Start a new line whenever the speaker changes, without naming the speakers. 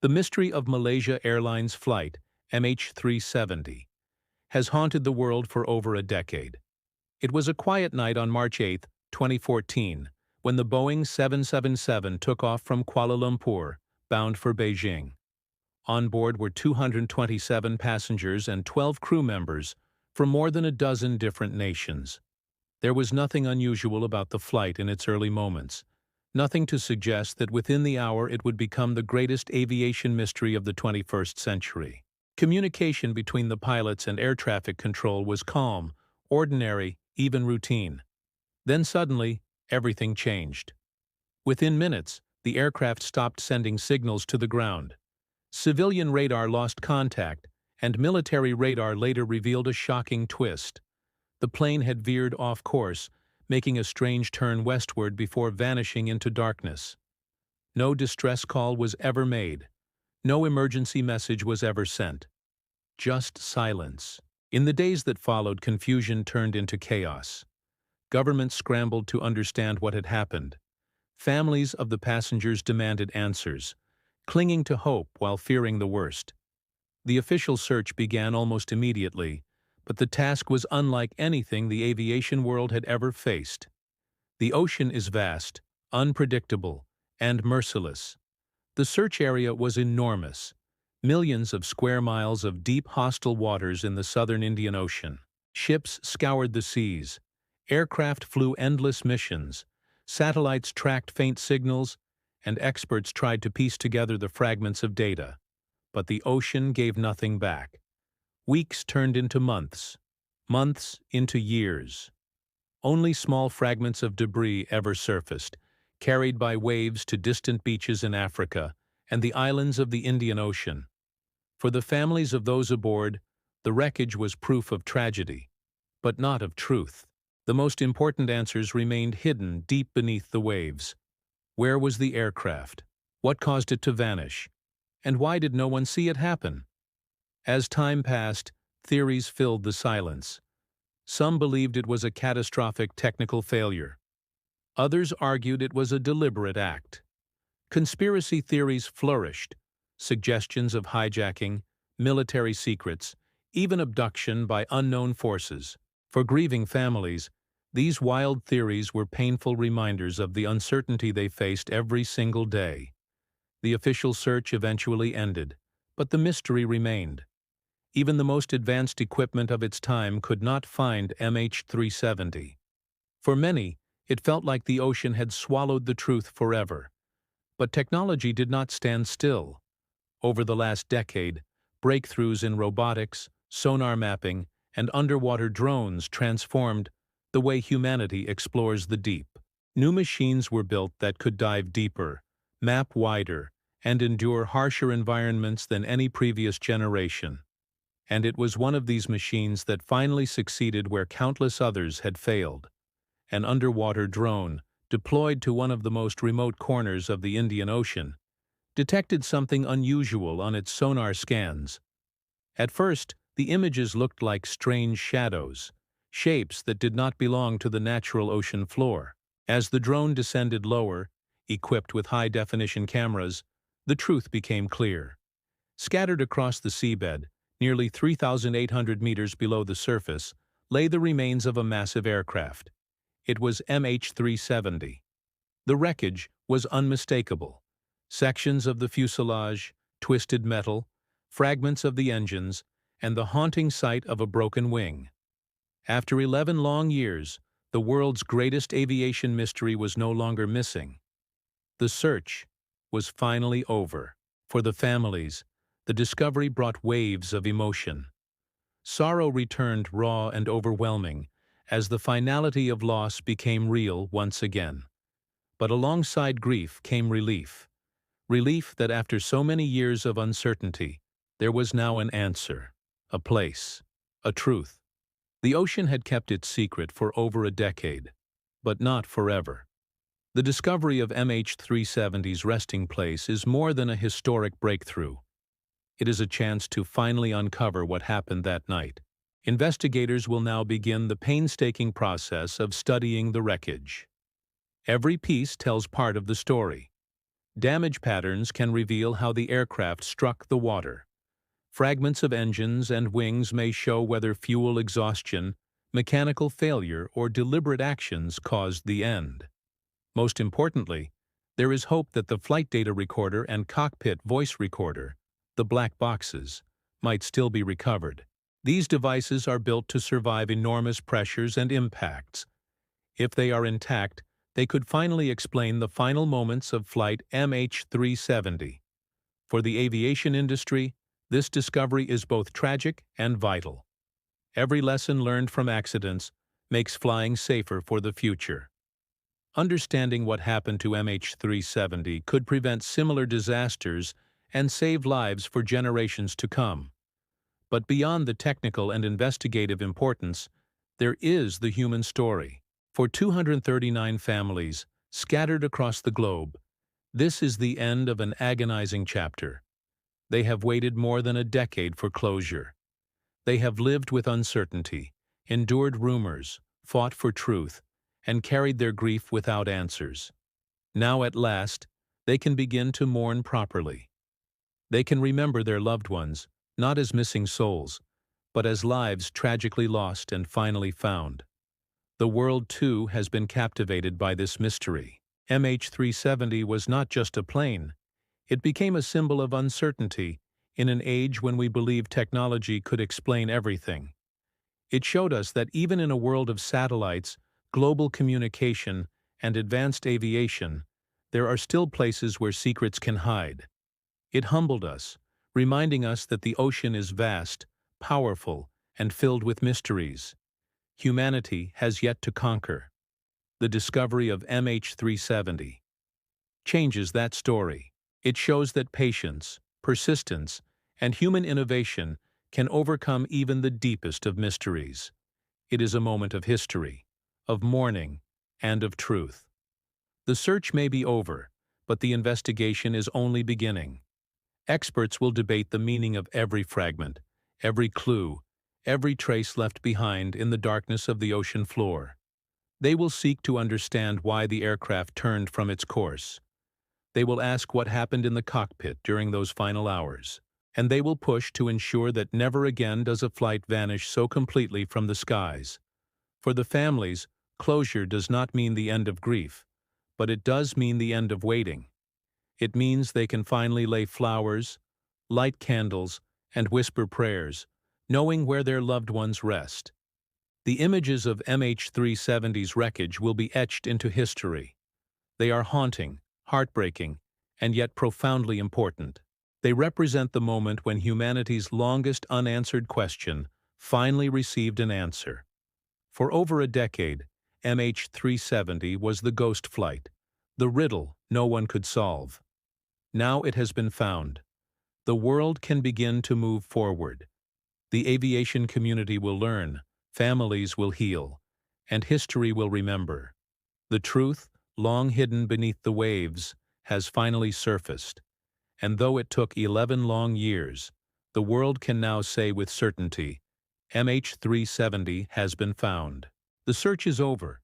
The mystery of Malaysia Airlines Flight MH370 has haunted the world for over a decade. It was a quiet night on March 8, 2014, when the Boeing 777 took off from Kuala Lumpur, bound for Beijing. On board were 227 passengers and 12 crew members from more than a dozen different nations. There was nothing unusual about the flight in its early moments, nothing to suggest that within the hour it would become the greatest aviation mystery of the 21st century. Communication between the pilots and air traffic control was calm, ordinary, even routine. Then suddenly, everything changed. Within minutes, the aircraft stopped sending signals to the ground. Civilian radar lost contact, and military radar later revealed a shocking twist. The plane had veered off course, making a strange turn westward before vanishing into darkness. No distress call was ever made. No emergency message was ever sent. Just silence. In the days that followed, confusion turned into chaos. Governments scrambled to understand what had happened. Families of the passengers demanded answers, clinging to hope while fearing the worst. The official search began almost immediately, but the task was unlike anything the aviation world had ever faced. The ocean is vast, unpredictable, and merciless. The search area was enormous, millions of square miles of deep hostile waters in the southern Indian Ocean. Ships scoured the seas, aircraft flew endless missions, satellites tracked faint signals, and experts tried to piece together the fragments of data. But the ocean gave nothing back. Weeks turned into months, months into years. Only small fragments of debris ever surfaced, carried by waves to distant beaches in Africa and the islands of the Indian Ocean. For the families of those aboard, the wreckage was proof of tragedy, but not of truth. The most important answers remained hidden deep beneath the waves. Where was the aircraft? What caused it to vanish? And why did no one see it happen? As time passed, theories filled the silence. Some believed it was a catastrophic technical failure. Others argued it was a deliberate act. Conspiracy theories flourished, suggestions of hijacking, military secrets, even abduction by unknown forces. For grieving families, these wild theories were painful reminders of the uncertainty they faced every single day. The official search eventually ended, but the mystery remained. Even the most advanced equipment of its time could not find MH370. For many, it felt like the ocean had swallowed the truth forever. But technology did not stand still. Over the last decade, breakthroughs in robotics, sonar mapping, and underwater drones transformed the way humanity explores the deep. New machines were built that could dive deeper, map wider, and endure harsher environments than any previous generation. And it was one of these machines that finally succeeded where countless others had failed. An underwater drone, deployed to one of the most remote corners of the Indian Ocean, detected something unusual on its sonar scans. At first, the images looked like strange shadows, shapes that did not belong to the natural ocean floor. As the drone descended lower, equipped with high-definition cameras, the truth became clear. Scattered across the seabed, nearly 3,800 meters below the surface, lay the remains of a massive aircraft. It was MH370. The wreckage was unmistakable. Sections of the fuselage, twisted metal, fragments of the engines, and the haunting sight of a broken wing. After 11 long years, the world's greatest aviation mystery was no longer missing. The search was finally over. For the families, the discovery brought waves of emotion. Sorrow returned raw and overwhelming as the finality of loss became real once again. But alongside grief came relief. Relief that after so many years of uncertainty, there was now an answer, a place, a truth. The ocean had kept its secret for over a decade, but not forever. The discovery of MH370's resting place is more than a historic breakthrough. It is a chance to finally uncover what happened that night. Investigators will now begin the painstaking process of studying the wreckage. Every piece tells part of the story. Damage patterns can reveal how the aircraft struck the water. Fragments of engines and wings may show whether fuel exhaustion, mechanical failure, or deliberate actions caused the end. Most importantly, there is hope that the flight data recorder and cockpit voice recorder, the black boxes, might still be recovered. These devices are built to survive enormous pressures and impacts. If they are intact, they could finally explain the final moments of Flight MH370. For the aviation industry, this discovery is both tragic and vital. Every lesson learned from accidents makes flying safer for the future. Understanding what happened to MH370 could prevent similar disasters and save lives for generations to come. But beyond the technical and investigative importance, there is the human story. For 239 families, scattered across the globe, this is the end of an agonizing chapter. They have waited more than a decade for closure. They have lived with uncertainty, endured rumors, fought for truth, and carried their grief without answers. Now at last, they can begin to mourn properly. They can remember their loved ones, not as missing souls, but as lives tragically lost and finally found. The world, too, has been captivated by this mystery. MH370 was not just a plane. It became a symbol of uncertainty in an age when we believed technology could explain everything. It showed us that even in a world of satellites, global communication, and advanced aviation, there are still places where secrets can hide. It humbled us, reminding us that the ocean is vast, powerful, and filled with mysteries. Humanity has yet to conquer. The discovery of MH370 changes that story. It shows that patience, persistence, and human innovation can overcome even the deepest of mysteries. It is a moment of history, of mourning, and of truth. The search may be over, but the investigation is only beginning. Experts will debate the meaning of every fragment, every clue, every trace left behind in the darkness of the ocean floor. They will seek to understand why the aircraft turned from its course. They will ask what happened in the cockpit during those final hours. And they will push to ensure that never again does a flight vanish so completely from the skies. For the families, closure does not mean the end of grief, but it does mean the end of waiting. It means they can finally lay flowers, light candles, and whisper prayers, knowing where their loved ones rest. The images of MH370's wreckage will be etched into history. They are haunting, heartbreaking, and yet profoundly important. They represent the moment when humanity's longest unanswered question finally received an answer. For over a decade, MH370 was the ghost flight, the riddle no one could solve. Now it has been found. The world can begin to move forward. The aviation community will learn, families will heal, and history will remember. The truth, long hidden beneath the waves, has finally surfaced. And though it took 11 long years, the world can now say with certainty, MH370 has been found. The search is over,